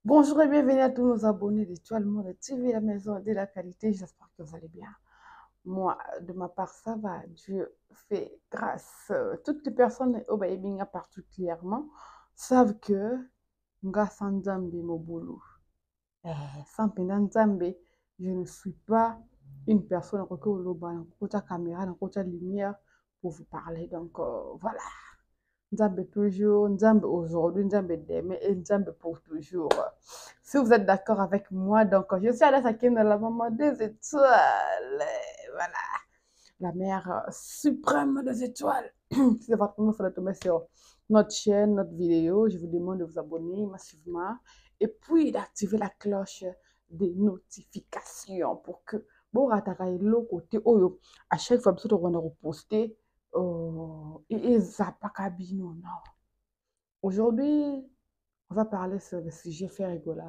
Bonjour et bienvenue à tous nos abonnés d'Étoile Monde TV, la maison de la qualité. J'espère que vous allez bien. Moi, de ma part, ça va. Dieu fait grâce. Toutes les personnes au Baïbinga particulièrement savent que nga sans Nzambe mobulu. Sans Nzambe, je ne suis pas une personne qui a la caméra, qui a la lumière pour vous parler. Donc voilà. Nzambe toujours, Nzambe aujourd'hui, Nzambe demain et Nzambe pour toujours. Si vous êtes d'accord avec moi, donc je suis allée s'acquérir dans la maman des étoiles. Voilà. La mère suprême des étoiles. Si c'est votre première fois de tomber sur notre chaîne, notre vidéo, je vous demande de vous abonner massivement et puis d'activer la cloche des notifications pour que bon l'autre côté à chaque fois que vous reposter et Zapakabino, non. Aujourd'hui, on va parler sur le sujet fait rigola.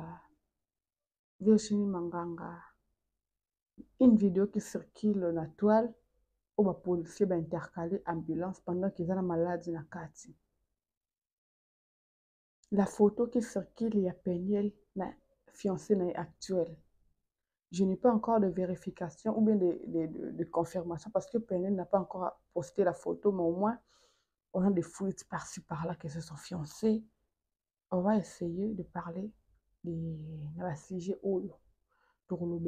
Virginie Manganga. Une vidéo qui circule dans la toile où les policiers ont intercalé ambulance pendant qu'ils ont la maladie dans Kati. La photo qui circule, il y a Peniel, la fiancée actuelle. Je n'ai pas encore de vérification ou bien de confirmation parce que Peniel n'a pas encore posté la photo, mais au moins, on a des fuites par-ci par-là qui se sont fiancés. On va essayer de parler de la sujet pour nous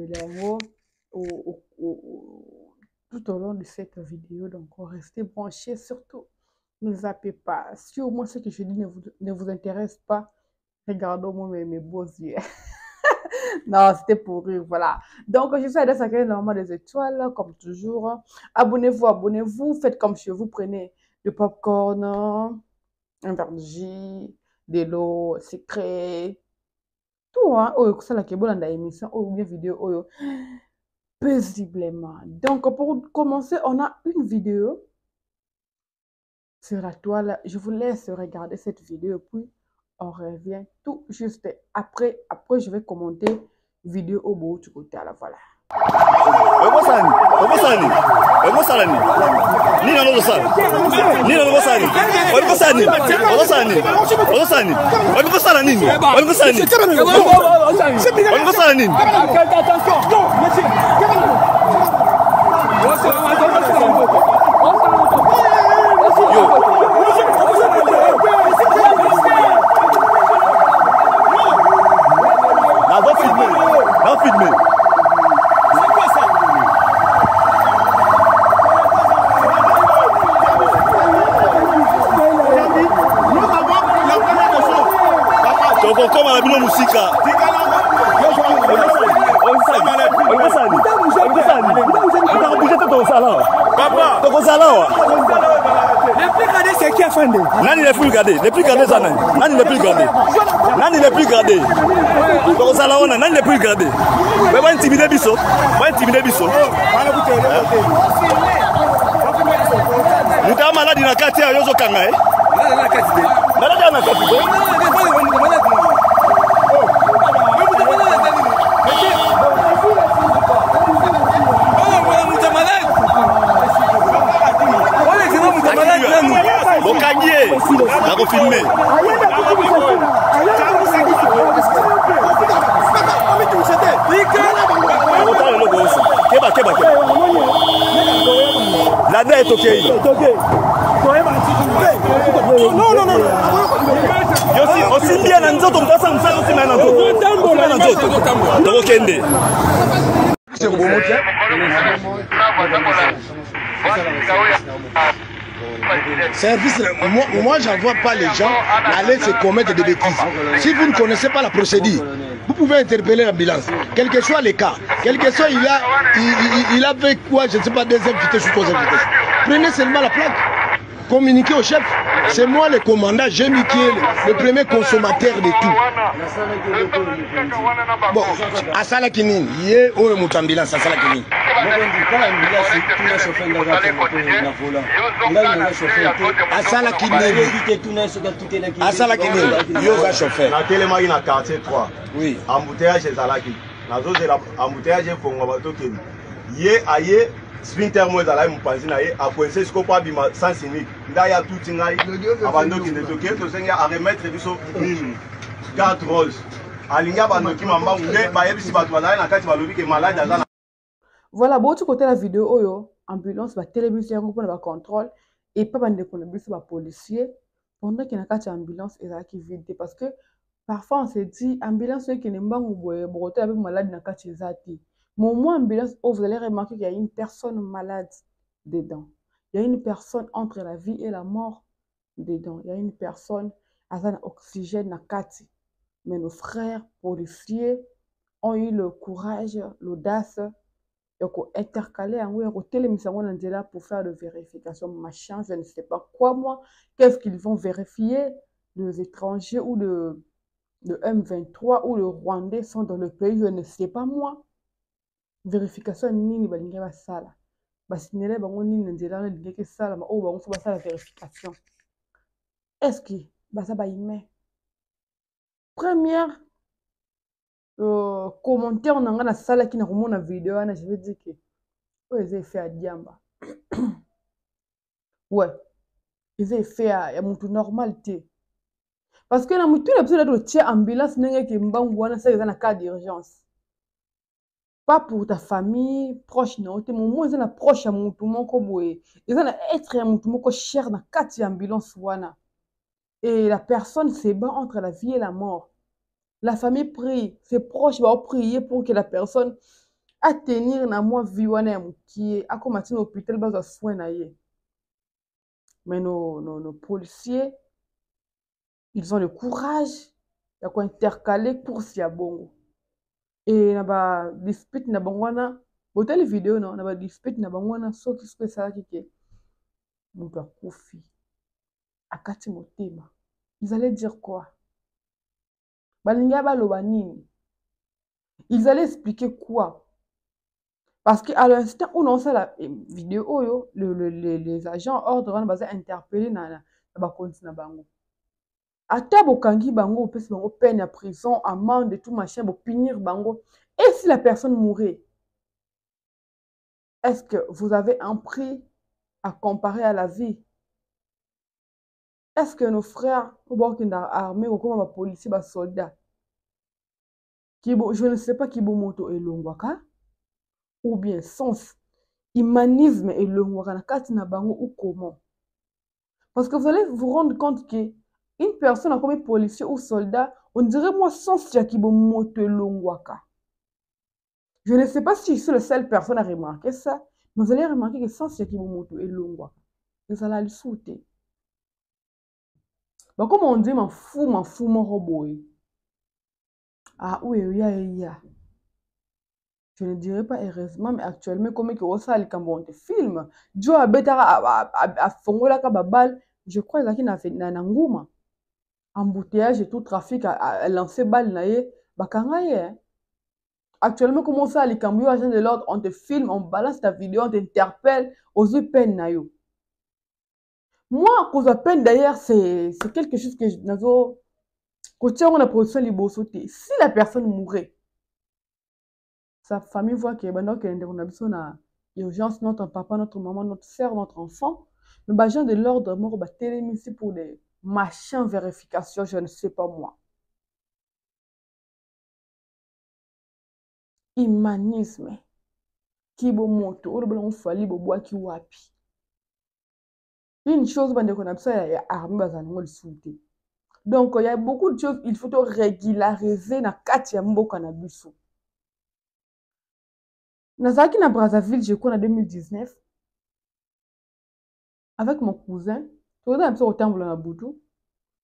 tout au long de cette vidéo. Donc, restez branchés surtout. Ne zappez pas. Si au moins ce que je dis ne vous intéresse pas, regardez-moi mes beaux yeux. Non, c'était pour rire, voilà. Donc, je suis allée s'accueillir normalement des étoiles, comme toujours. Abonnez-vous, faites comme chez vous, prenez du popcorn, un verre de jus, de l'eau, secret, tout, hein. Ça, la kebo dans l'émission, ou bien vidéo, paisiblement. Donc, pour commencer, on a une vidéo sur la toile. Je vous laisse regarder cette vidéo, puis on revient tout juste après. Après, je vais commenter vidéo au bout du côté. Alors voilà. Nani n'est plus gardé, n'est plus gardé ça. Nani n'est plus gardé. Nani n'est plus gardé. Donc ça là on a nani n'est plus gardé. Mais va intimider biso, va intimider biso. Muta malade na kati ya yozo kanga eh. Malade na kati. Bokangier, la refilmer. La dette est ok. Non. Aussi bien dans notre temps, ça aussi maintenant. Donc Kende. Service, moi j'envoie pas les gens aller se commettre des bêtises. Si vous ne connaissez pas la procédure, vous pouvez interpeller l'ambulance. Quel que soit les cas, quel que soit il a fait quoi, je ne sais pas, des invités ou trois invités. Prenez seulement la plaque, communiquez au chef. C'est moi le commandant, j'ai mis qui est le premier consommateur de tout. Bon, à Salakinin, il y a une ambulance à Salakinin. Asala Kine, Yoga chauffeur. Na téléma na quartier 3. Oui. Embouteillage ezalaki. Na zo de la embouteillage fongo bato ke. Ye aye sprinter mo ezala mupanzi na ye a coincé ce pas bima sans cynique. Nda ya tout ngai abando ki de toke to senga a remettre biso garde rose. alinga banoki mambangu nde bayebisi bato bazali na kati balobi ke malade aza na. Voilà, bon tu côté la vidéo oyo ambulance ba télévision yango pour ba contrôle et pas bande ko na biso ba policier pendant qu'il na kati ambulance ezalaki vide parce que parfois on se dit ambulance qui ne mbangu boye bokote avec malade na kati ezati. Mais au moins ambulance oh, vous allez remarquer qu'il y a une personne malade dedans. Il y a une personne entre la vie et la mort dedans. Il y a une personne avec oxygène na kati. Mais nos frères policiers ont eu le courage, l'audace et intercaler en ou télémission là pour faire de vérification machin, je ne sais pas quoi moi, qu'est-ce qu'ils vont vérifier, les étrangers ou le M23 ou le Rwandais sont dans le pays, je ne sais pas moi. Vérification nini balinga basala. Basinele bango nini nzela na dingeke sala ma o bango faut basala vérification. Est-ce que basa ba ime? Première commentaire nanga na sala ki na komona vidéo ana je vais dire que ouais, ils ont fait à Diamba. Ouais, ils ont fait à mon normalité. Parce que la mouture a besoin d'être ambulance n'est que mbangwana ça ils ont un cas d'urgence. Pas pour ta famille proche non, tu mon ils ont proche à mon tout mon koboé. Ils ont être à mon tout mon cher dans quatre ambulance wana. Et la personne se bat entre la vie et la mort. La famille prie, ses proches vont prier pour que la personne à tenir na moi vie wana qui est à commencer l'hôpital bas soin na ye. Mais nos policiers ils ont le courage de quoi intercaler pour si à bongo. Et na ba dispute na bangwana, botel vidéo non, na ba dispute na bangwana so qui se ça qui mutu akufi. Akati motema. Ils allaient dire quoi? Balinga baloba nini? Ils allaient expliquer quoi? Parce qu'à l'instant où on sait la vidéo, les agents ordre on va interpeller na bakonzi na bango. Ata bokangi bango opesi bango peine à prison, amende et tout machin, bo punir bango. Et si la personne mourait, est-ce que vous avez un prix à comparer à la vie? Est-ce que nos frères, au bord qui armés ou comme les policiers, les soldats, je ne sais pas qui moto et longwaka, ou bien sens, humanisme et longwaka na kati na bango ou comment? Parce que vous allez vous rendre compte que une personne comme policier ou soldat, on dirait moi sens qui moto et longwaka. Je ne sais pas si je suis la seule personne à remarquer ça, mais vous allez remarquer que sens qui moto et longwaka. Et ça l'a le sauter. Bah, comme on dit, m'en fous, mon robot. Ah oui, oui. Je ne dirais pas heureusement, mais actuellement, comme que ça, les cambons de film, Joe a betara à fongola kababal, je crois qu'il a fait nananguma. Embouteillage et tout trafic a lancé balle naïe, bakangaye. Actuellement, comment ça, les cambons agents de l'ordre, on te filme, on balance ta vidéo, on t'interpelle, aux yeux peine naïo. Moi, à cause de peine d'ailleurs, c'est quelque chose que je n'ai pas. Quand on a production libosoté, si la personne mourait, sa famille voit que maintenant qu'on a besoin d'une urgence, notre papa, notre maman, notre soeur, notre enfant, mais les gens de l'ordre mort va télémiser pour des machins vérifications, je ne sais pas moi. Humanisme. Qui bo moto, ou bien on fallait boire qui wapi. Une chose, ben qu'on a besoin il y a armée bazango le souté. Donc il y a beaucoup de choses, il faut régulariser na kati ya mboka na biso. Nazaki na Brazzaville, je crois en 2019. Avec mon cousin, tout un peu au temple na Boutou,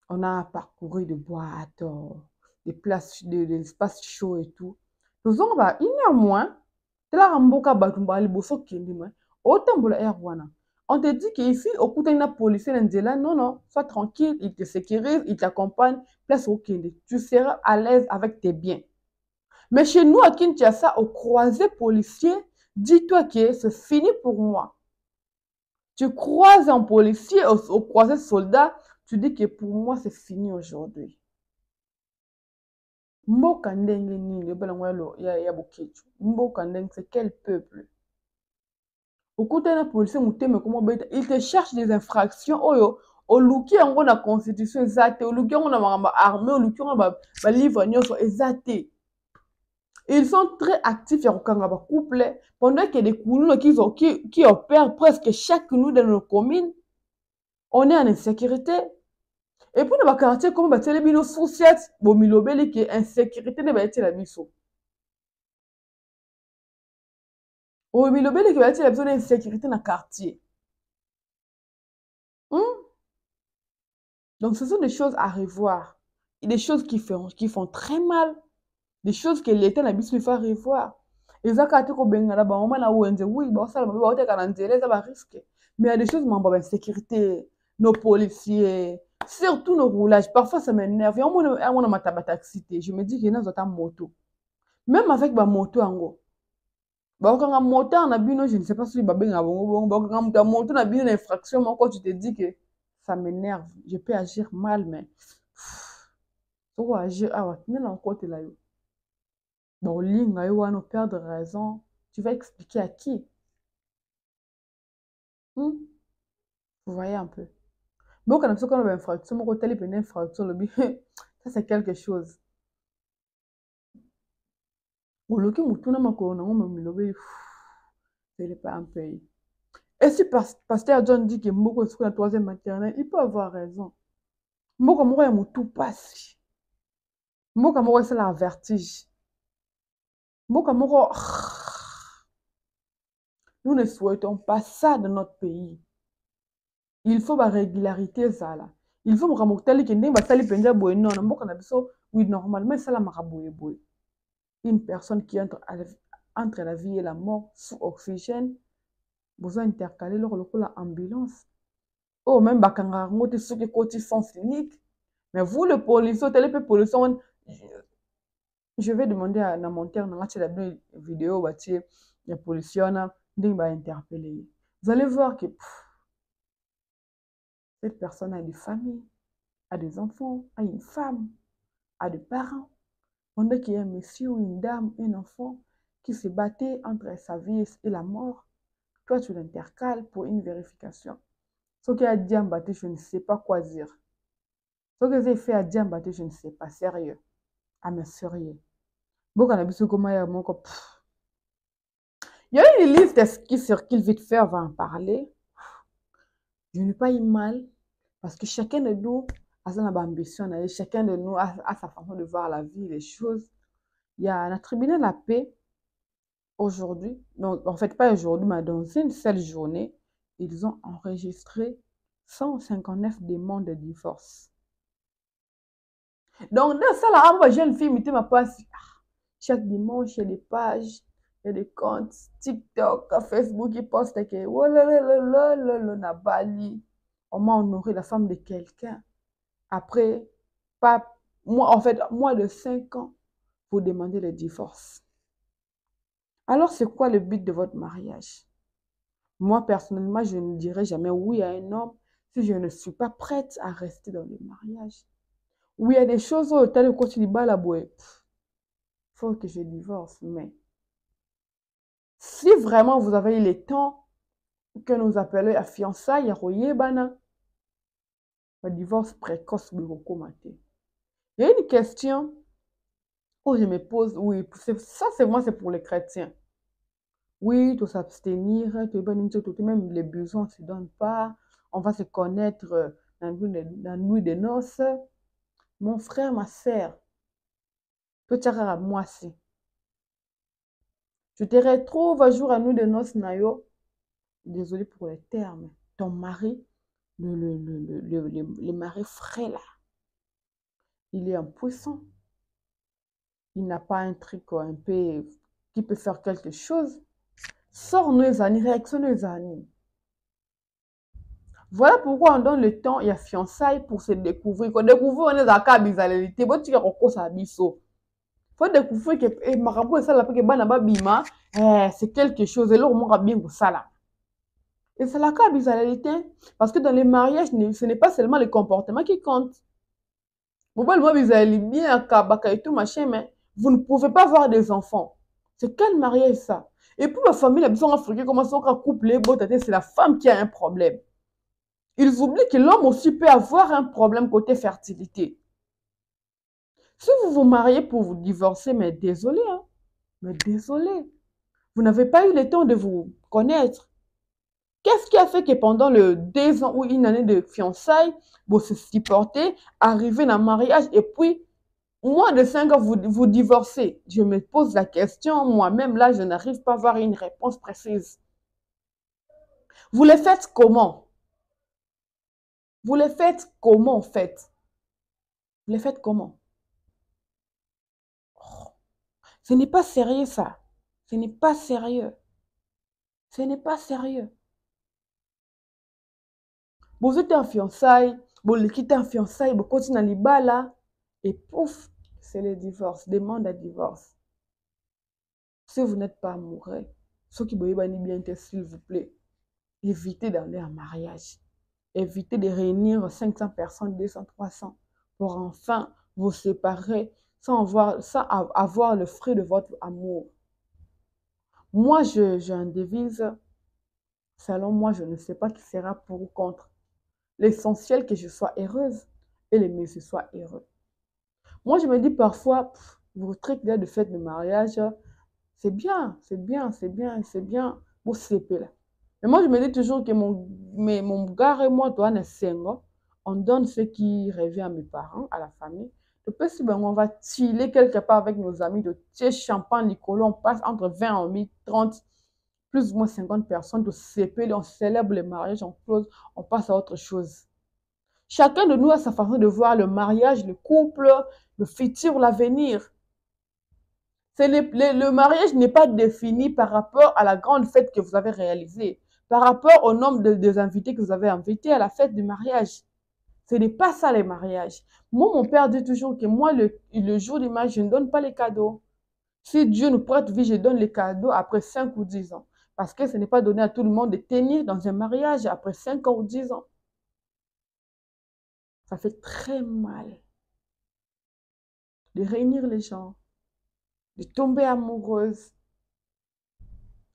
on a parcouru des boîtes, des places, des espaces chauds et tout. Nous avons une heure moins, de la ramboka batumba liboso kendima, au temple air wana. On te dit qu'ici, au côté de la police, non, sois tranquille, il te sécurise, il t'accompagne, place au Kindi. Tu seras à l'aise avec tes biens. Mais chez nous, à Kinshasa, au croisé policier, dis-toi que c'est fini pour moi. Tu croises un policier, au croisé soldat, tu dis que pour moi, c'est fini aujourd'hui. Mbokandeng ni, Mbokandeng, c'est quel peuple? Au côté de la police, il te cherche des infractions. oluki yango na constitution eza te, oluki yango na makambo armée, oluki yango na balivre nyonso eza te. Ils sont très actifs ya kokanga ba couple pendant que des coulons qui opèrent presque chaque nous dans nos communes. On est en insécurité. Et puis dans les quartiers comme batele bino souciette bo milobeli que insécurité ne ba la biso. O milobeli que ba la biso d'insécurité dans quartier. Donc ce sont des choses à revoir. Et des choses qui font très mal. Des choses que l'État n'a pas fait revoir. Et ça, quand on a un moment oui, ça va risque. Mais il y a des choses, mais sécurité, nos policiers, surtout nos roulages. Parfois, ça m'énerve. Je me dis qu'il y a une moto. Même avec ma moto, quand on a moto, je ne sais pas si tu as une infraction, quand tu te dis que ça m'énerve, je peux agir mal, mais tu vas agir, bon, ligne, on perdre raison. Tu vas expliquer à qui? Vous voyez un peu. Mais quand on a une infraction, ça c'est quelque chose. C'est pas un pays. Et si Pasteur John dit que Mboko est la troisième maternelle, il peut avoir raison. Mboko est tout passe. Mboko c'est la vertige. Nous ne souhaitons pas ça dans notre pays. Il faut la régularité ça là. Il faut me que oui normalement ça la maraboué. Une personne qui entre la vie et la mort sous oxygène, besoin intercaler le ambulance. Oh même bakanga ngote ceux qui côté sens unique. Mais vous le policier, je vais demander à la monteur dans la vidéo bâtir les policiers interpeller. Vous allez voir que cette personne a des familles, a des enfants, a une femme, a des parents. Pendant qu'il y a un monsieur ou une dame, un enfant qui se battait entre sa vie et la mort, toi tu l'intercales pour une vérification. Ce qui a dit à Mbaté, je ne sais pas quoi dire. Ce que j'ai fait à Diambaté, je ne sais pas, sérieux. Ah mais sérieux. Il y a une liste qui circule vite fait, on va en parler. Je n'ai pas eu mal, parce que chacun de nous a son ambition, chacun de nous a sa façon de voir la vie, les choses. Il y a un tribunal de la paix aujourd'hui, donc en fait pas aujourd'hui, mais dans une seule journée, ils ont enregistré 159 demandes de divorce. Donc dans ça là, moi jeune fille, ma passe. Chaque dimanche, il y a des pages, il y a des comptes TikTok, Facebook qui postent que oh là là là là là là na Bali. On m'a honoré la femme de quelqu'un. Après, pas moi, en fait, moins de 5 ans pour demander le divorce. Alors, c'est quoi le but de votre mariage? Moi, personnellement, je ne dirais jamais oui à un homme si je ne suis pas prête à rester dans le mariage. Oui, il y a des choses où tu as le côté du bas la bouée. Il faut que je divorce, mais si vraiment vous avez eu le temps que nous appelons à fiançailles, le divorce précoce, il y a une question où je me pose, oui, ça c'est moi, c'est pour les chrétiens. Oui, il faut s'abstenir, même les besoins ne se donnent pas, on va se connaître dans la nuit des noces. Mon frère, ma soeur, moi aussi. Je te retrouve un jour à nous de noces nayo. Désolé pour les termes. Ton mari, le mari frais là, il est impuissant. Il n'a pas un truc un peu qui peut faire quelque chose. Sors nos amis, réaction nos amis. Voilà pourquoi on donne le temps et la fiançailles pour se découvrir. Quand on découvre, on est dans la bizarreté. Bon, tu as biso. Faut découvrir que marabout ça là c'est quelque chose et là on a bien ça là. Et c'est la cas bizarreté parce que dans les mariages ce n'est pas seulement le comportement qui compte. Vous pouvez le bizarreté bien kabaka et tout machin mais vous ne pouvez pas avoir des enfants. C'est quel mariage ça? Et pour la famille la besoin africaine comment ça couple c'est la femme qui a un problème. Ils oublient que l'homme aussi peut avoir un problème côté fertilité. Si vous vous mariez pour vous divorcer, mais désolé, hein, mais désolé. Vous n'avez pas eu le temps de vous connaître. Qu'est-ce qui a fait que pendant le 2 ans ou une année de fiançailles, vous se supportez, arrivez dans le mariage et puis, moins de 5 ans, vous divorcez? Je me pose la question, moi-même, là, je n'arrive pas à avoir une réponse précise. Vous les faites comment? Vous les faites comment, en fait? Vous les faites comment? Oh, ce n'est pas sérieux, ça. Ce n'est pas sérieux. Ce n'est pas sérieux. Vous êtes en fiançailles, vous quittez en fiançailles, vous continuez à l'ibala, et pouf, c'est le divorce, demande à divorce. Si vous n'êtes pas amoureux, ceux qui vous bien, s'il vous plaît, évitez d'aller en mariage. Évitez de réunir 500 personnes, 200, 300, pour enfin vous séparer sans avoir le fruit de votre amour. Moi, j'ai une devise, selon moi, je ne sais pas qui sera pour ou contre. L'essentiel que je sois heureuse et les messieurs soient heureux. Moi, je me dis parfois, votre truc là de fête de mariage, c'est bien, c'est bien, c'est bien, c'est bien, vous séparez là. Mais moi, je me dis toujours que mon gars et moi, toi, on donne ce qui revient à mes parents, à la famille. Depuis, si on va chiller quelque part avec nos amis, de thé, champagne, Nicolas, on passe entre 20 et 30, plus ou moins 50 personnes, de séparer, on célèbre le mariage, on close, on passe à autre chose. Chacun de nous a sa façon de voir le mariage, le couple, le futur, l'avenir. Le mariage n'est pas défini par rapport à la grande fête que vous avez réalisée, par rapport au nombre des invités que vous avez invités à la fête du mariage. Ce n'est pas ça les mariages. Moi, mon père dit toujours que moi, le jour du mariage, je ne donne pas les cadeaux. Si Dieu nous prête vie, je donne les cadeaux après 5 ou 10 ans. Parce que ce n'est pas donné à tout le monde de tenir dans un mariage après 5 ans ou 10 ans. Ça fait très mal de réunir les gens, de tomber amoureuse,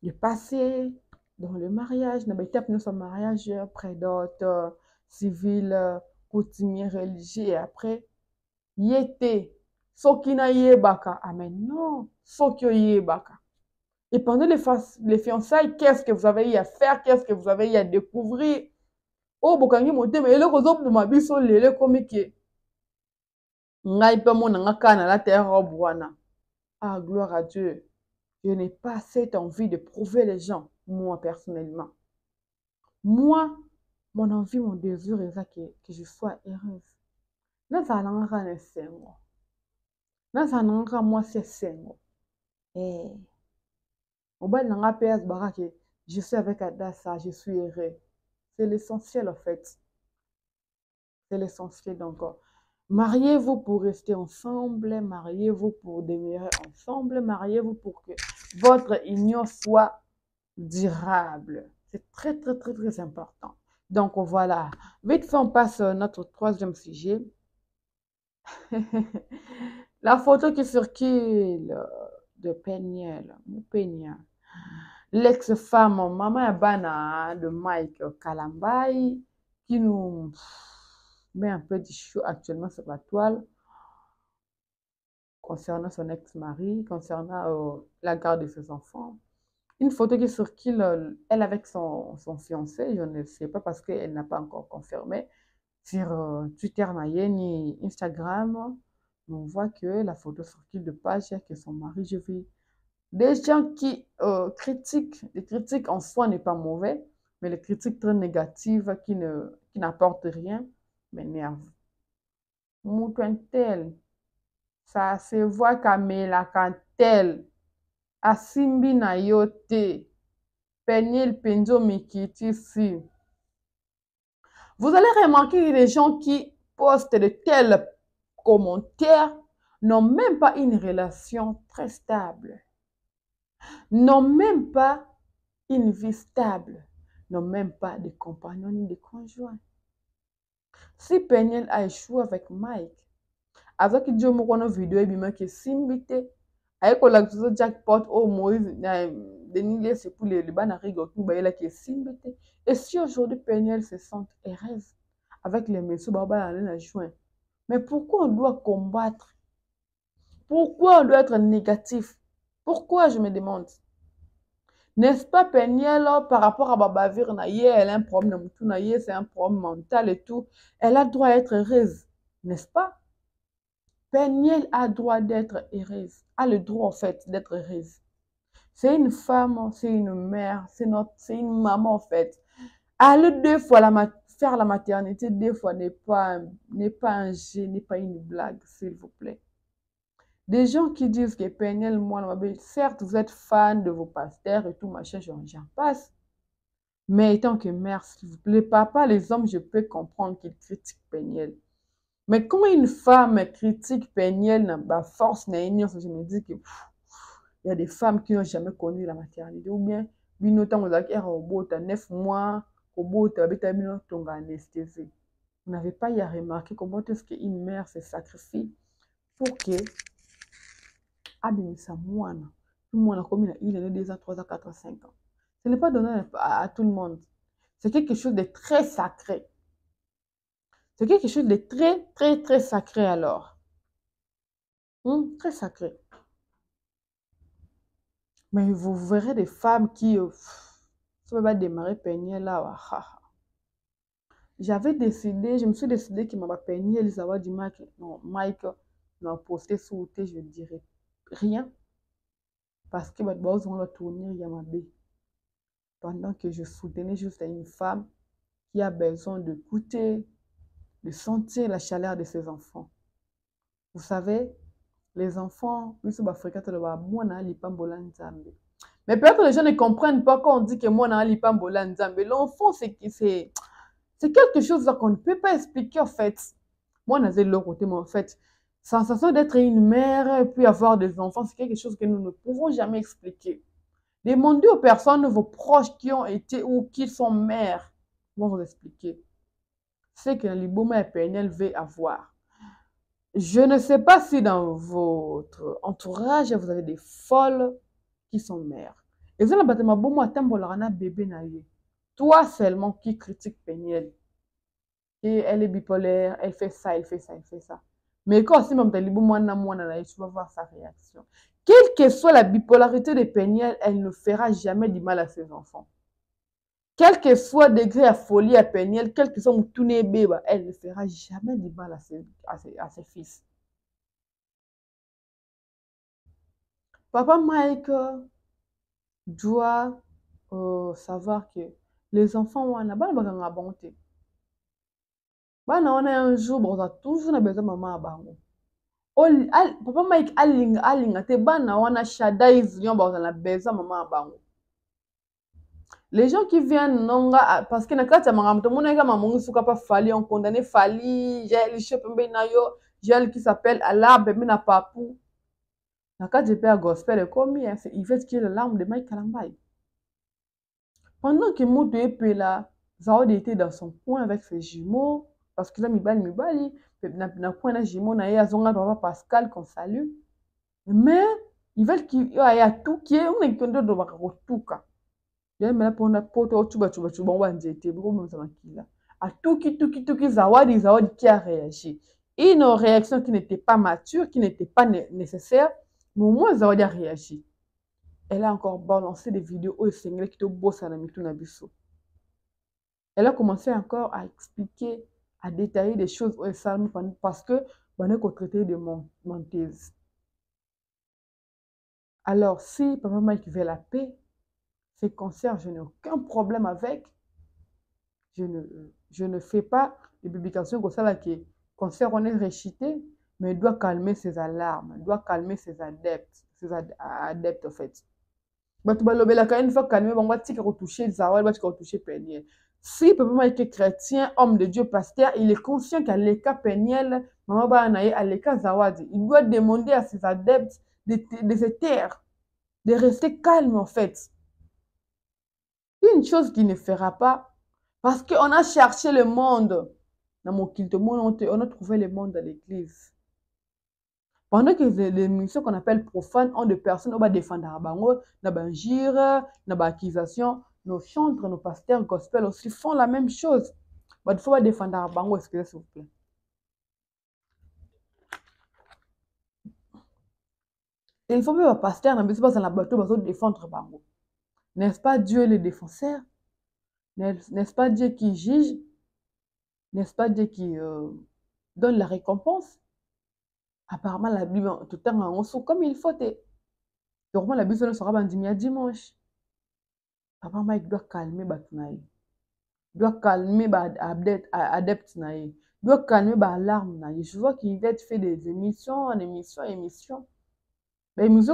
de passer dans le mariage, dans l'étape de notre mariage, près d'autres, civils, coutumiers, religieux, et après, yété, sokina yebaka. Ah mais non, sokyo yebaka. Et pendant les fiançailles, qu'est-ce que vous avez eu à faire? Qu'est-ce que vous avez eu à découvrir? Oh, bokangi mote, mais le rozo pour ma biso lele komike. Ngai pe mon nga kana la terre wana. Ah, gloire à Dieu. Je n'ai pas cette envie de prouver les gens, moi personnellement. Moi, mon envie, mon désir est que je sois heureuse. Dans un endroit, dans un endroit, moi, c'est sengo. Eh, au bas de la PS barake, je suis avec Adassa, je suis heureux. C'est l'essentiel, en fait. C'est l'essentiel d'encore. Mariez-vous pour rester ensemble, mariez-vous pour demeurer ensemble, mariez-vous pour que votre union soit durable. C'est très, très, très, très important. Donc, voilà. Vite fait, on passe à notre troisième sujet. La photo qui circule de Peniel, l'ex-femme, maman Abana de Mike Kalambay, qui nous met un peu du chou actuellement sur la toile concernant son ex-mari, concernant la garde de ses enfants. Une photo qui circule, elle avec son fiancé, je ne sais pas parce qu'elle n'a pas encore confirmé, sur Twitter ni Instagram. On voit que la photo circule de page que son mari, je vis. Des gens qui critiquent, les critiques en soi n'est pas mauvais, mais les critiques très négatives qui n'apportent rien m'énervent. Moutontel, ça se voit Kamela Kantel, Asimbi na yote, Penil Penjo Mikitisi. Vous allez remarquer que les gens qui postent de tels commentaires n'ont même pas une relation très stable, n'ont même pas une vie stable, n'ont même pas de compagnons ni de conjoints. Si Penel a échoué avec Mike, avec Dieu m'a vidéo et bima qui simbité, avec la jackpot au Moïse Denilé, c'est pour les banarigo qui baillent qui est simbete. Et si aujourd'hui Péniel se sent heureuse avec les messieurs Baba à juin, mais pourquoi on doit combattre? Pourquoi on doit être négatif? Pourquoi, je me demande? N'est-ce pas Péniel par rapport à Babavir Naye, elle a un problème, c'est un problème mental et tout. Elle a droit d'être heureuse, n'est-ce pas? Péniel a droit d'être heureuse, a le droit en fait d'être heureuse. C'est une femme, c'est une mère, c'est une maman en fait. Aller 2 fois faire la maternité, 2 fois n'est pas un jeu, n'est pas une blague, s'il vous plaît. Des gens qui disent que Péniel, moi, certes, vous êtes fan de vos pasteurs et tout, machin, j'en passe. Mais étant que mère, s'il vous plaît, papa, les hommes, je peux comprendre qu'ils critiquent Péniel. Mais quand une femme critique Péniel, bah, force, je me dis que il y a des femmes qui n'ont jamais connu la maternité. Ou bien, vous 9 mois, vous anesthésie. Vous n'avez pas y à remarquer comment est-ce qu'une mère se sacrifie pour que abimisa mwana. Tout le monde a commis il a 2 ans, 3 ans, 4 ans, 5 ans. Ce n'est pas donné à tout le monde. C'est quelque chose de très sacré. C'est quelque chose de très, très, très sacré alors. Très sacré. Mais vous verrez des femmes qui... ça va démarrer Péniel là. J'avais décidé, je me suis décidé que ma Péniel, Zawadi Mike, non, Mike, n'a posté sur le je ne dirais rien. Parce que on va tourner Yamabé. Pendant que je soutenais juste une femme qui a besoin de goûter, de sentir la chaleur de ses enfants. Vous savez, les enfants, mais peut-être les gens ne comprennent pas quand on dit que moi, l'enfant, c'est quelque chose qu'on ne peut pas expliquer en fait. Moi, en fait, sensation d'être une mère et puis avoir des enfants, c'est quelque chose que nous ne pouvons jamais expliquer. Demandez aux personnes, vos proches qui ont été ou qui sont mères, vont vous expliquer. C'est que l'Iboma et Péniel veut avoir. Je ne sais pas si dans votre entourage, vous avez des folles qui sont mères. Et vous avez bébé naïe. Toi seulement qui critique Péniel. Et elle est bipolaire, elle fait ça, elle fait ça, elle fait ça. Mais quand aussi même tu vas voir sa réaction. Quelle que soit la bipolarité de Péniel, elle ne fera jamais du mal à ses enfants. Quel que soit le degré de folie à Péniel, quel que soit mon tourné bébé, elle ne fera jamais du mal à ses fils. Papa Mike doit savoir que les enfants ont une bonne bonté. On a un jour, on a toujours besoin de maman à bango. Papa Mike alinga te bana wana shadai zion ba na besoin maman à bango. Les gens qui viennent nonga parce que na kati ya makambo tomona eka mamungu suka pa fali on condamné fali j'ai le chepembe na yo j'ai qui s'appelle Allah bébé na papou na kati pe gospel et comme il fait que l'arme de Mike Kalambai pendant que Moto Epe là Zawadi était dans son coin avec ses jumeaux parce que là mibali na coin na jumeaux na ya zonga papa Pascal qu'on salue mais ils veulent qu'il y a tout qui est on est content de voir tout cas. A tout qui Zawadi qui a réagi. Une réaction qui n'était pas mature, qui n'était pas nécessaire, mais au moins Zawadi a réagi. Elle a encore balancé des vidéos où elle a commencé encore à expliquer, à détailler des choses parce que on est traité de menteuse. Alors, si Papa Mike veut la paix, ces concerts, je n'ai aucun problème avec. Je ne fais pas de publication comme ça qui concert on est récité, mais il doit calmer ses alarmes, il doit calmer ses adeptes en fait. Une fois calmé, on va retoucher Zawadi, on va retoucher Péniel. Si Papa Mike est chrétien, homme de Dieu, pasteur, il est conscient qu'à l'écart Péniel, Maman Banaye, à l'écart Zawadi, il doit demander à ses adeptes de se taire, de rester calme en fait. Une chose qu'il ne fera pas, parce qu'on a cherché le monde dans mon culte, on a trouvé le monde dans l'église. Pendant que les missions qu'on appelle profanes ont des personnes qui vont défendre la bango, na banjire, na accusation, nos chantres, nos pasteurs gospel aussi font la même chose. Il faut défendre la bango, excusez s'il vous plaît. Il faut que les pasteurs na biso dans la bateau défendre bango. N'est-ce pas Dieu le défenseur? N'est-ce pas Dieu qui juge? N'est-ce pas Dieu qui donne la récompense? Apparemment, la Bible, tout le temps, on sait comme il faut. Normalement, la Bible ne sera pas dimanche. Apparemment, il doit calmer Batnaï. Il doit calmer adeptes. Il doit calmer l'alarme. Je vois qu'il va fait des émissions. Les émissions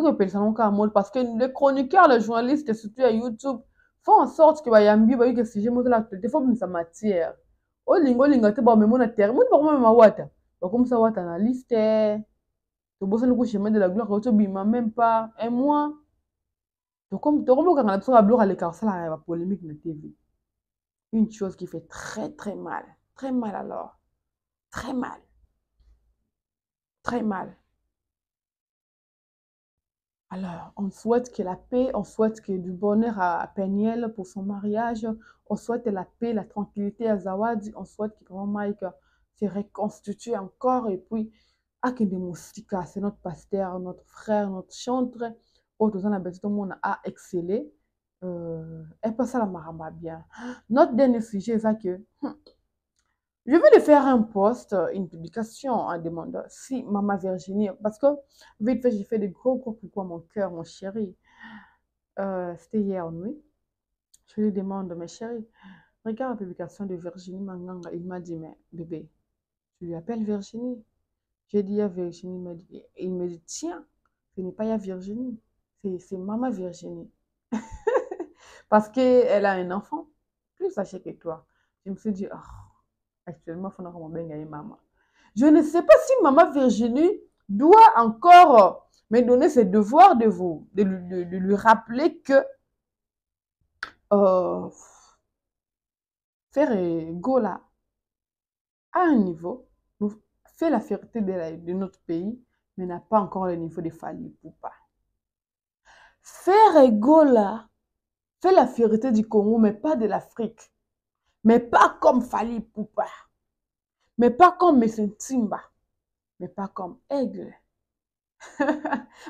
que personne n'a mode parce que les chroniqueurs, les journalistes, surtout à YouTube, font en sorte que Yambi, que si j'ai montré l'actualité, il faut que ça matière. Oh, linga, te ba memona terre, mon ba ma wata. Donc comme ça wata na liste. Tu bosses le chemin de la gloire, tu bima même pas un mois. Donc comme tu remarques quand la personne a bloqué les carcels, il y a polémique na TV. Une chose qui fait très mal alors, très mal. Alors, on souhaite que la paix, on souhaite que du bonheur à Peniel pour son mariage, on souhaite la paix, la tranquillité à Zawadi, on souhaite que Grand Mike se reconstitue encore et puis, Akende Moustika, c'est notre pasteur, notre frère, notre chantre, autres en a tout le monde a excellé, et pas ça la maramba bien. Notre dernier sujet, c'est que, je vais lui faire un post, une publication en demandant si Maman Virginie, parce que vite fait, j'ai fait des gros coucou à mon cœur, mon chéri. C'était hier nuit. Je lui demande, mes chéris, regarde la publication de Virginie Manganga. Il m'a dit, mais bébé, tu lui appelles Virginie. J'ai dit à Virginie, il me dit, tiens, ce n'est pas ya Virginie, c'est Maman Virginie. Parce qu'elle a un enfant plus âgé que toi. Je me suis dit, oh. Actuellement, maman. Je ne sais pas si Maman Virginie doit encore me donner ses devoirs de lui rappeler que faire Gola à un niveau, fait la fierté de notre pays, mais n'a pas encore le niveau de Fally Ipupa. Faire Gola fait la fierté du Congo, mais pas de l'Afrique. Mais pas comme Fally Ipupa. Mais pas comme M. Timba. Mais pas comme Aigle.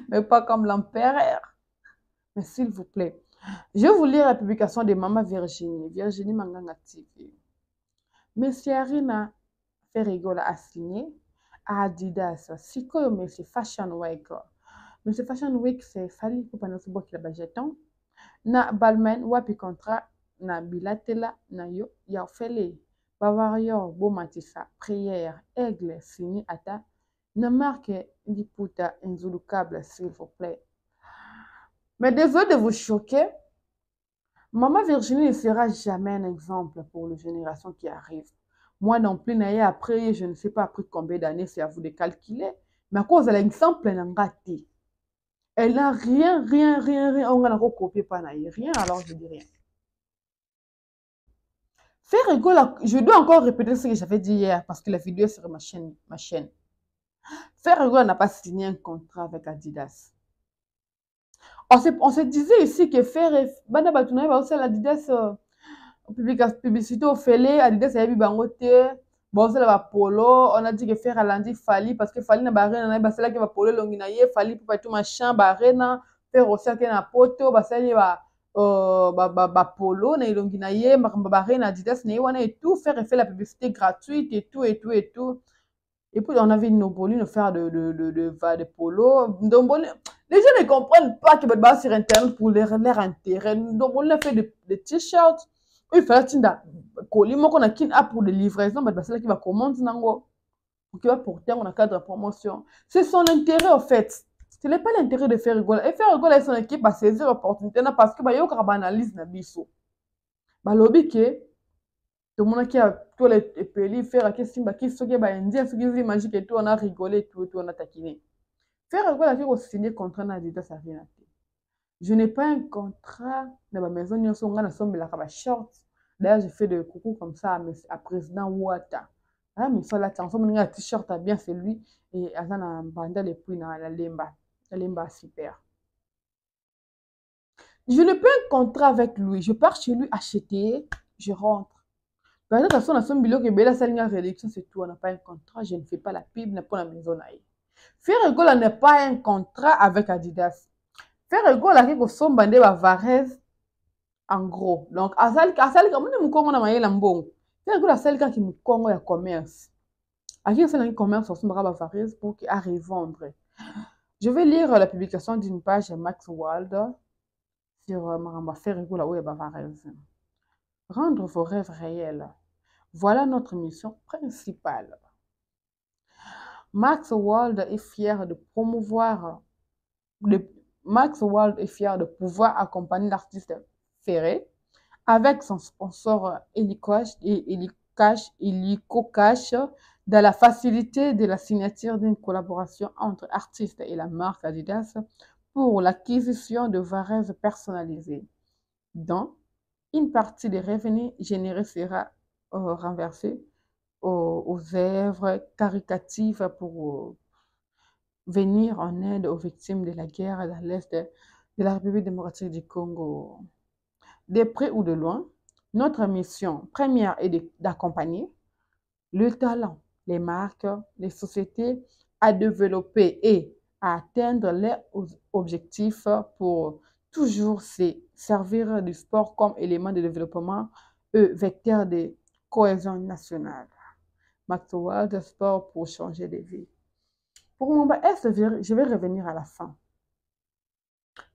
Mais pas comme l'empereur. Mais s'il vous plaît, je vais vous lire la publication de Maman Virginie. Virginie Manganga TV. Monsieur Arina Ferrigola a signé à Adidas. Sikoyo Monsieur Fashion Week. Monsieur Fashion Week, c'est Fally Ipupa na subo kila bajeton. Na Balmain wapi contrat na bilatela na yo ya ofele. Bavario Bomatissa, prière, aigle, signé ata. Na marque Liputa Nzulukable, s'il vous plaît. Mais désolé de vous choquer, Maman Virginie ne sera jamais un exemple pour les générations qui arrivent. Moi non plus, après, je ne sais pas après combien d'années, c'est à vous de calculer. Mais à cause de l'exemple, elle n'a gâté. Elle n'a rien. On n'a pas copié par rien, alors je dis rien. Faire rigolo, je dois encore répéter ce que j'avais dit hier parce que la vidéo est sur ma chaîne. Faire rigolo n'a pas signé un contrat avec Adidas. On se disait ici que faire bana batuna ba aussi l'Adidas publicité au félé Adidas ya bibangote bon c'est la polo on a dit que faire alandi Fally parce que Fally na barena na ba c'est là que va polo longi na ye Fally pour pas tout machin barena faire aussi que na poto ba c'est ba polo na longi na ye barena Adidas na wana et tout faire la publicité gratuite et tout. Et puis, on avait une Ndomboli, nous faire de polo. Ndomboli, les gens ne comprennent pas qu'ils va sur Internet pour leur intérêt. Ndomboli a fait des t-shirts. Il fallait que colis, moi, qu'on a qu'une app pour des livraisons, mais c'est là qui va commander, qui va porter en cadre de promotion. C'est son intérêt, en fait. Ce n'est pas l'intérêt de faire rigoler. Et faire rigoler son équipe à saisir l'opportunité parce que, il y a une analyse na biso. Lobby que, tout le monde qui a tous les pays faire que simba qui ce qui ba indien ce qui magique et tout on a rigolé tout on a taquiné faire rigoler avec au signer contrat na Adidas ça vient. Je n'ai pas un contrat dans ma maison nyonso nga na sombe la kaba short. D'ailleurs j'ai fait de coucou comme ça à président Ouattara Ah, mais ça, la chanson, mon t-shirt a bien, c'est lui. Et Azan a un bandel et puis la lemba. La lemba, super. Je ne peux un contrat avec lui. Je pars chez lui acheter, je rentre. Par exemple, à son bilo que Bella Salinga réduction, c'est tout. On n'a pas un contrat. Je ne fais pas la pub, n'a pas la maison. Ferregola n'est pas un contrat avec Adidas. Ferregola qui est son bandé à Varese, en gros. Donc, Asali, comme on est mon na maïla mbong. Ferregola, celle qui me congo ya commerce. À qui c'est un commerce sur son bras Varese pour qu'il arrive à vendre. Je vais lire la publication d'une page Max Walder sur Maramba Ferregola ou Varese. Rendre vos rêves réels. Voilà notre mission principale. Max Wald est fier de promouvoir, Max Wald est fier de pouvoir accompagner l'artiste Ferré avec son sponsor Helicocash dans la facilité de la signature d'une collaboration entre artistes et la marque Adidas pour l'acquisition de varaises personnalisées, dont une partie des revenus générés sera renversée aux œuvres caritatives pour venir en aide aux victimes de la guerre dans l'Est de la République démocratique du Congo. De près ou de loin, notre mission première est d'accompagner le talent, les marques, les sociétés à développer et à atteindre leurs objectifs pour toujours se servir du sport comme élément de développement et vecteur de cohésion nationale. Max Wald, sport pour changer de vie. Pour mon je vais revenir à la fin.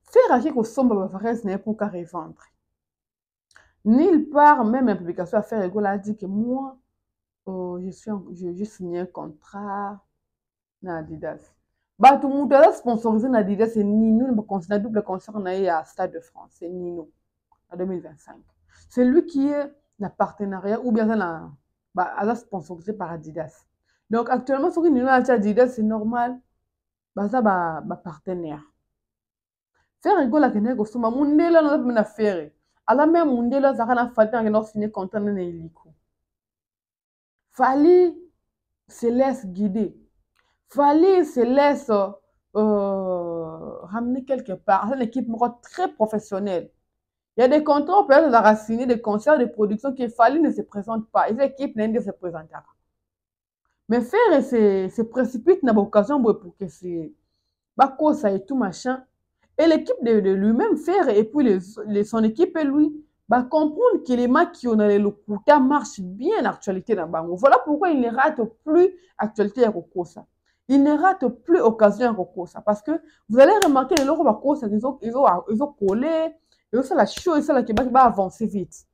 Faire agir au sombre Varese n'est pour qu'à revendre. Nulle part, même la publication à faire Ego a dit que moi, j'ai signé un contrat dans Adidas. Bah, tout le monde a sponsorisé dans Adidas, c'est Nino, le double concert à Stade de France, c'est Nino, en 2025. C'est lui qui est le partenariat, ou bien sponsorisé par Adidas. Donc, actuellement, ce qui est Adidas, c'est normal. Ça, partenaire. Faire un goal à Kenya, c'est un monde là, nous avons faire. Alors même monde là, ça a fallu que nous signions contrat dans les Fallait se laisse guider. Fallait se laisse ramener quelque part. C'est une équipe très professionnelle. Il y a des contrats, on peut être signer des concerts de production qui fallait ne se présentent pas. Et l'équipe n'est pas se présentera. Mais faire se précipite dans l'occasion pour que c'est ça et tout machin. Et l'équipe de lui-même faire et puis son équipe et lui comprendre que les matchs qui ont le Lokuta marchent bien l'actualité dans Bango. Voilà pourquoi il ne rate plus actualité à Rokosa. Il ne rate plus occasion à Rokosa. Parce que vous allez remarquer les locaux Rokosa, ils ont collé, et aussi la chose, c'est là qui va avancer vite.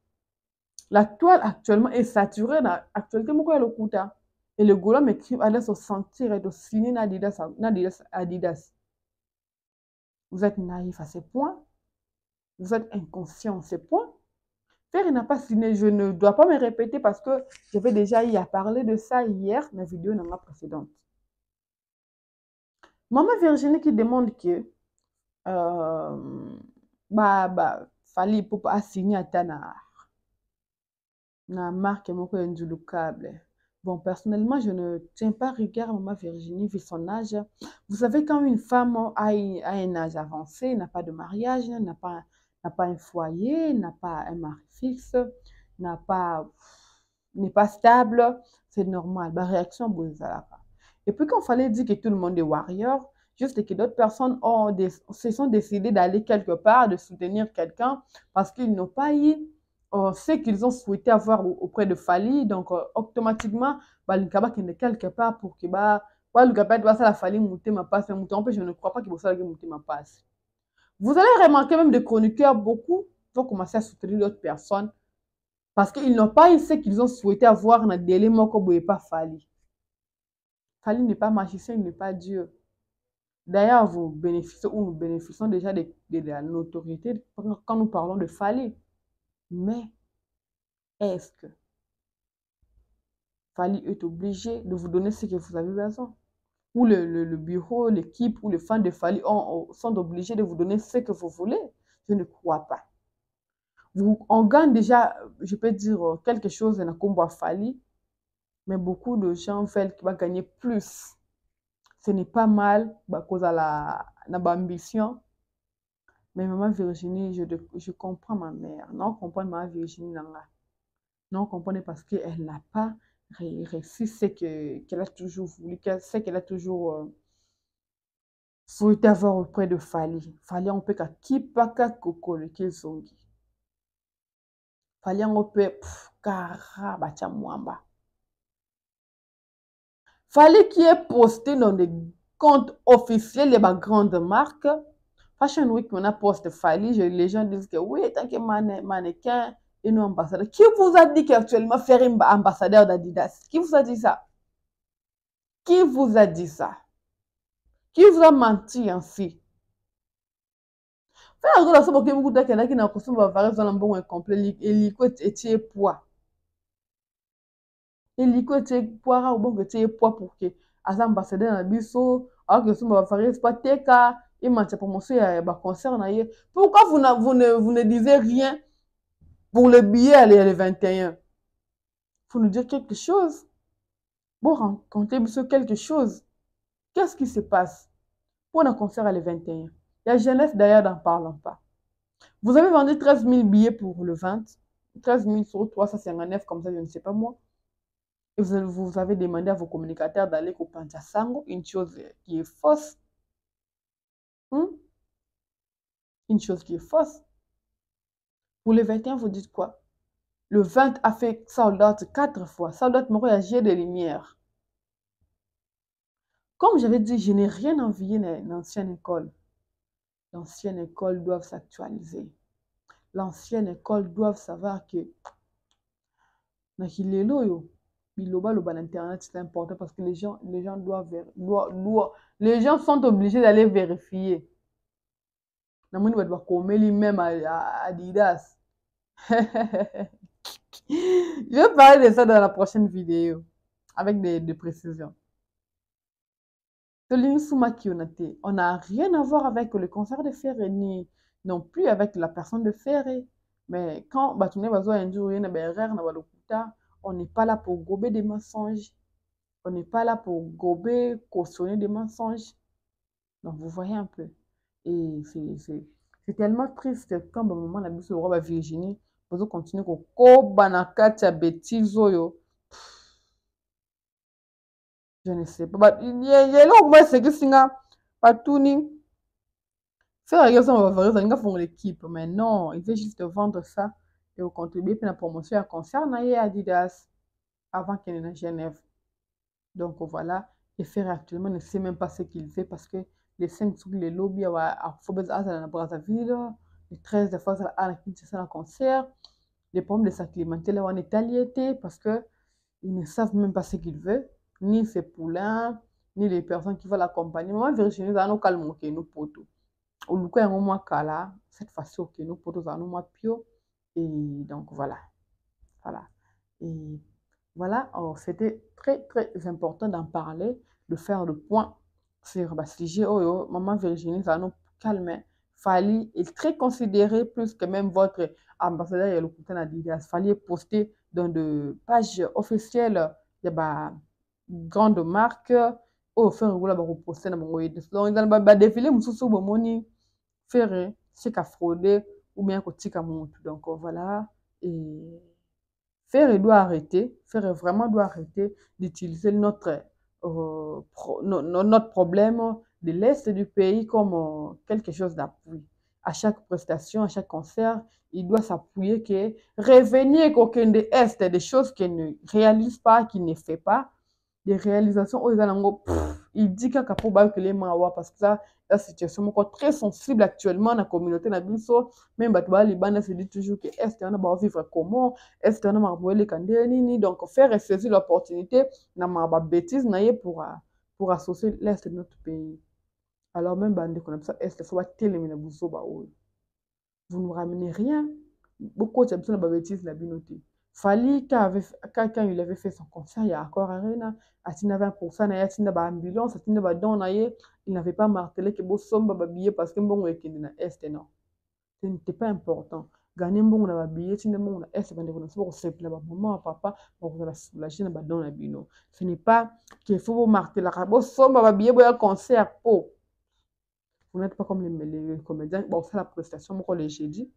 La toile actuellement est saturée dans l'actualité à Lokuta. Et le Gola m'écrit allait se sentir et de signer Adidas. Vous êtes naïf à ce point. Vous êtes inconscient à ce point. Faire n'a pas signé. Je ne dois pas me répéter parce que j'avais déjà eu à parler de ça hier dans la vidéo précédente. Maman Virginie qui demande que fallait pour pas signer à Tana na marque moko indulukable. Bon, personnellement, je ne tiens pas rigueur à Maman Virginie vu son âge. Vous savez, quand une femme a un âge avancé, n'a pas de mariage, n'a pas un foyer, n'a pas un mari fixe, n'est pas stable, c'est normal. La réaction, et puis quand il fallait dire que tout le monde est warrior, juste que d'autres personnes se sont décidées d'aller quelque part, de soutenir quelqu'un parce qu'ils n'ont pas eu ce qu'ils ont souhaité avoir auprès de Fali. Donc, automatiquement, il quelque part pour que la Fali ma passe. En fait, je ne crois pas qu'il faut ma passe. Vous allez remarquer même des chroniqueurs, beaucoup vont commencer à soutenir d'autres personnes parce qu'ils n'ont pas eu ce qu'ils ont souhaité avoir dans le délai où pas Fali. Fali n'est pas magicien, il n'est pas Dieu. D'ailleurs, nous bénéficions déjà de la notoriété quand nous parlons de Fali. Mais est-ce que Fali est obligé de vous donner ce que vous avez besoin? Ou le bureau, l'équipe ou les fans de Fali sont obligés de vous donner ce que vous voulez? Je ne crois pas. On gagne déjà, je peux dire, quelque chose dans le combat Fali. Mais beaucoup de gens veulent qu'il va gagner plus. Ce n'est pas mal, à cause de la ambition. Mais maman Virginie, je comprends ma mère. Non, comprends maman Virginie. Non, comprenez parce qu'elle n'a pas réussi ce qu'elle a toujours voulu, ce qu'elle a toujours souhaité avoir auprès de Fali. Fali, on peut qu'à qui pas qu'à coco le qu'il songi. Fali, on peut kara bacha mwamba. Fali qui est posté dans des comptes officiels de ma grande marque. Fashion Week, on a posté Fali. Les gens disent que oui, tant que mannequin. Et nous, ambassadeurs. Qui vous a dit qu'actuellement faire ambassadeur d'Adidas? Qui vous a dit ça? Qui vous a dit ça? Qui vous a menti ainsi? Faire un peu de beaucoup de qui n'a costume va faire un bon incomplet. Et et poids. Et et poids ou bon que poids pour que as ambassadeur dans biso, alors que ça va faire pas teka et manche promotion ya concert na ye. Pourquoi vous ne disiez rien pour le billet les 21? Faut nous dire quelque chose. Bon, racontez sur quelque chose. Qu'est-ce qui se passe pour un concert les 21? Il y a jeunesse d'ailleurs, n'en parlons pas. Vous avez vendu 13 000 billets pour le 20. 13 000 sur 359, comme ça, je ne sais pas moi. Et vous avez demandé à vos communicateurs d'aller au Panchasango, une chose qui est fausse. Une chose qui est fausse. Pour le 21, vous dites quoi? Le 20 a fait sold out 4 fois. Sold out, mon j'ai des lumières. Comme j'avais dit, je n'ai rien envié dans l'ancienne école. L'ancienne école doit s'actualiser. L'ancienne école doit savoir que l'internet c'est important parce que les gens les gens sont obligés d'aller vérifier. Même à Adidas. Je vais parler de ça dans la prochaine vidéo avec des précisions. On n'a rien à voir avec le concert de Ferré, ni non plus avec la personne de Ferré. Mais quand on n'est pas là pour gober des mensonges. On n'est pas là pour gober, cautionner des mensonges. Donc, vous voyez un peu. Et c'est tellement triste quand au moment la bise roi Virginie, vous continuez ko banakata bêtise. Je ne sais pas. Il y a là au moins c'est que singa pas tout ni. Faire la guerre, on va faire ça, on va faire l'équipe. Mais non, il veut juste vendre ça et contribuer pour la promotion à concert à Adidas avant qu'il ait à Genève. Donc voilà, et faire actuellement ne sait même pas ce qu'il fait parce que les 5 sur les lobbies à Fobez à Brazzaville, les 13 de fois à la Kinshasa concert, les problèmes de sa clientèle en Italie parce que ils ne savent même pas ce qu'il veut, ni ses poulains, ni les personnes qui veulent l'accompagner. Moi, Virginie, ça nous calme, ok, nous potos. Au Luka, un moment kala, cette fois-ci, ok, nous potos, ça nous moins pio. Et donc voilà. Voilà. Et voilà, c'était très, très important d'en parler, de faire le point sur le sujet. Oh, maman Virginie, ça nous calme. Fali est très considéré plus que même votre ambassadeur et le cousin Adidas. Fali est posté dans des pages officielles. Il y a des grandes marques. Oh, faire un poster dans mon donc il va défiler mon sous moni faire c'est qu'à frauder ou bien qu'au tika monte. Donc voilà. Et Ferré doit arrêter, Ferré vraiment doit arrêter d'utiliser notre problème de l'Est du pays comme quelque chose d'appui. À chaque prestation, à chaque concert, il doit s'appuyer que revenir qu'aucun des Est, des choses qu'il ne réalise pas, qu'il ne fait pas, des réalisations aux alengots, il dit qu'il y a que les mawa parce que ça, la situation est très sensible actuellement dans la communauté na biso, même batwa libana se dit toujours que est on va vivre comment, est on va voir les candidats donc faire saisir l'opportunité na ma bêtise na pour associer l'est de notre pays. Alors même bande comme ça est soit télémina buso ba vous ne ramenez rien, beaucoup de personnes na bêtise la binoté. Fali quand il avait fait son concert, il y a encore Arena, à 20%, il y a ambulance, il n'avait pas martelé que bon somme billet parce que bon est na est non. Ce n'était pas important. gagner mbongo na babillet tu ne mbongo na est bande ko so ko sepela ba maman papa ko la soulager na ba don na bino. Ce n'est pas qu'il faut vous marquer la bo somba babillet boya concert po. Vous n'êtes pas comme les comédiens bon fait la prestation moko les jeudi.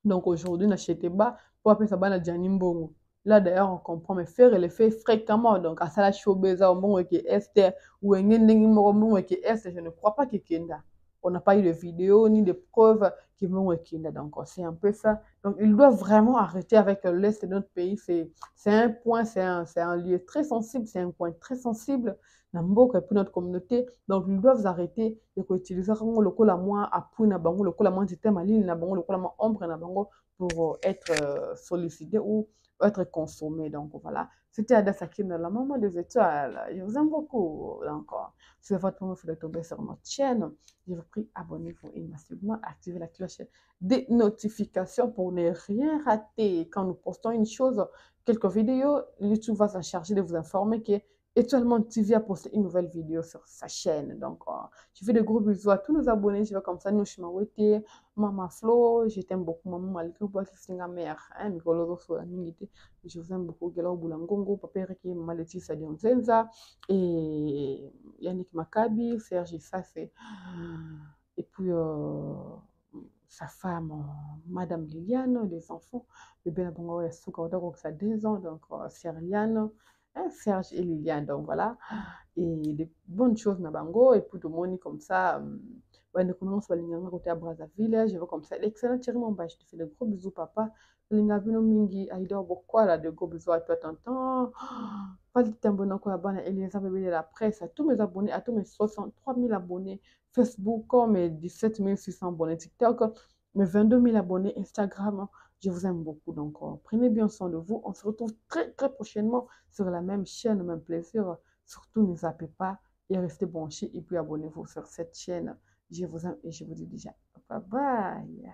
Donc aujourd'hui n'achetez pas pour appeler ça bana Gianni Mbongo. Là d'ailleurs on comprend mais faire et le fait fréquemment donc à ça la showbeza au mbongo qui est ou ngendengi mbongo qui est je ne crois pas que kenda. On n'a pas eu de vidéo ni de preuves qui vont Kenda. Donc, c'est un peu ça. Donc, ils doivent vraiment arrêter avec l'Est de notre pays. C'est un point, c'est un lieu très sensible, c'est un point très sensible dans notre communauté. Donc, ils doivent arrêter de utiliser le coup la moins à Puna Bango, le coup la moins de thème à l'île, le coup la moins ombre na Bango pour être sollicité ou être consommé. Donc, voilà. C'était Ada Sakim, la maman des étoiles. Je vous aime beaucoup encore. Si c'est votre premier de tomber sur notre chaîne, je vous prie, abonnez-vous et massivement activez la cloche des notifications pour ne rien rater. Quand nous postons une chose, quelques vidéos, YouTube va s'en charger de vous informer que Étoile Monde TV a posté une nouvelle vidéo sur sa chaîne. Donc, je fais de gros bisous à tous nos abonnés. Je vais comme ça, nous, je m'en Maman Flo, je t'aime beaucoup. Maman Malika, c'est ma mère. Je vous aime beaucoup. Gela Boulangongo, Papa Ricky, Maman Laetitia Dionzenza et Yannick Maccabi, Serge Sassé. Et puis, sa femme, Madame Liliane, les enfants. Bébé Nabongo et Souka, donc ça a 2 ans. Donc, Serge et Liliane. Donc, voilà. Et des bonnes choses Nabango. Et puis, tout le monde comme ça. Je commence à côté à Brazzaville. Je veux comme ça. L'excellent Thierry Momba, je te fais de gros bisous, papa. Lingabino Mingi, Aïda Bokwa, là, de gros bisous à toi, tonton. Pas de t'abonner quoi, abonner Elisa Bébé de la presse, à tous mes abonnés, à tous mes 63 000 abonnés Facebook, mes 17 600 abonnés TikTok, mes 22 000 abonnés Instagram. Je vous aime beaucoup. Donc, prenez bien soin de vous. On se retrouve très, très prochainement sur la même chaîne, même plaisir. Surtout, ne zappez pas et restez branchés. Et puis, abonnez-vous sur cette chaîne. Je vous aime et je vous dis déjà bye bye.